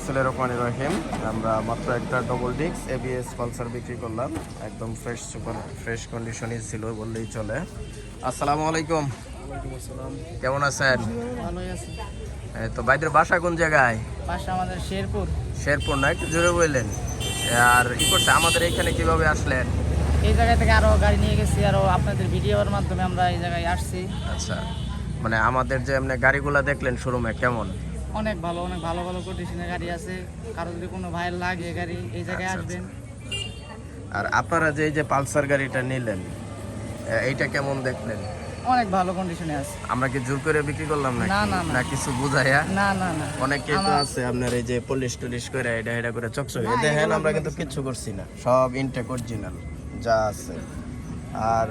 বিসমিল্লাহির রহমানির রহিম। আমরা মাত্র একটা ডবল ডিক্স এবিএস পালসার বিক্রি করলাম, একদম ফ্রেশ সুপার ফ্রেশ কন্ডিশনই ছিল বললেই চলে। আসসালামু আলাইকুম। ওয়ালাইকুম আসসালাম। কেমন আছেন? ভালোই আছি। এই তো ভাইদের বাসা কোন জায়গায়? বাসা আমাদের শেরপুর। শেরপুর না, একটু জোরে বললেন। আর করছে আমাদের এখানে কিভাবে আসলেন? এই জায়গা থেকে আরো গাড়ি নিয়ে গেছি, আরো আপনাদের ভিডিওর মাধ্যমে আমরা এই জায়গায় আসছি। আচ্ছা, মানে আমাদের যে এমনি গাড়িগুলো দেখলেন শোরুমে কেমন? অনেক ভালো ভালো কন্ডিশনের গাড়ি আছে। কারো যদি কোনো ভাইয়ের লাগে গাড়ি, এই জায়গায় আচ্ছা, আসবেন। আর আপনারা যে এই যে পালসার গাড়িটা নিলেন, এইটা কেমন দেখলেন? অনেক ভালো কন্ডিশনে আছে। আমরা কি জোর করে বিক্রি করলাম নাকি? না, না, না। না কিছু বুঝাইয়া? না না না, অনেকে তো আছে আপনার এই যে পলিশ টলিশ করে এটা করে চকচকে দেখেন, আমরা কিন্তু কিচ্ছু করছি না, সব ইনটেক অরিজিনাল যা আছে। আর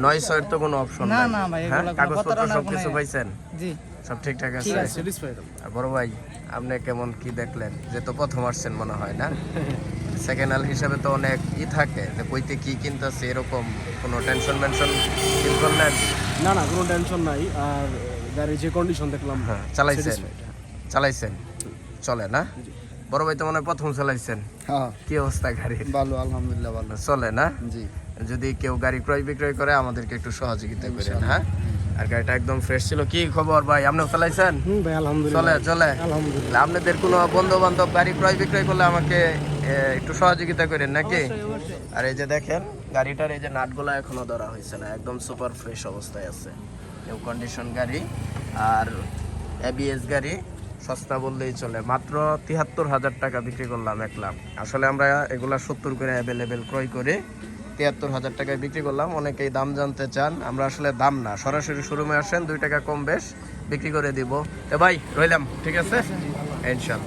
900 এর তো কোনো অপশন না, নাই। না ভাই, হ্যাঁ, এগুলা কোনো কাগজপত্র প্রতারণার সব কোনো কিছু পাইছেন? জি, সব ঠিকঠাক ঠিক আছে? আছে। স্যাটিসফাইড। আর বড় ভাই, আপনি কেমন কি দেখলেন? যে তো প্রথম আসছেন মনে হয় না? সেকেন্ড হ্যান্ড হিসাবে তো অনেক থাকে যে কইতে কি কিনতেছে, এরকম কোনো টেনশন ফিল করলেন? না না, কোনো টেনশন নাই। আর গাড়ির যে কন্ডিশন দেখলাম, হ্যাঁ, চালাইছেন? satisfied। চালাইছেন? চলে না? বড় ভাই তো মনে হয় প্রথম চালাইছেন। হ্যাঁ, কি অবস্থা গাড়ির? ভালো, আলহামদুলিল্লাহ ভালো। চলে না? জি, যদি কেউ গাড়ি ক্রয় বিক্রয় করে আমাদেরকে একটু সহযোগিতা করেন। হ্যাঁ, আর গাড়িটা একদম ফ্রেশ ছিল। কি খবর ভাই, আপনিও চালাইছেন? ভাই আলহামদুলিল্লাহ। চলে আলহামদুলিল্লাহ। আপনাদের কোনো বন্ধু বান্ধব গাড়ি ক্রয় বিক্রয় করলে আমাকে একটু সহযোগিতা করেন নাকি? আর এই যে দেখেন গাড়িটার এই যে নাটগুলো এখনো ধরা হয়েছে না, একদম সুপার ফ্রেশ অবস্থায় আছে, নিউ কন্ডিশন গাড়ি। আর এবিএস গাড়ি সস্তা বললেই চলে, মাত্র 73,000 টাকা বিক্রি করলাম 1 লাখ। আসলে আমরা এগুলা 70 করে অ্যাভেলেবেল ক্রয় করে 73,000 টাকায় বিক্রি করলাম। অনেকেই দাম জানতে চান, আমরা আসলে দাম না, সরাসরি শোরুমে আসেন, 2 টাকা কম বেশ বিক্রি করে দিব। তো ভাই রইলাম, ঠিক আছে ইনশাল্লাহ।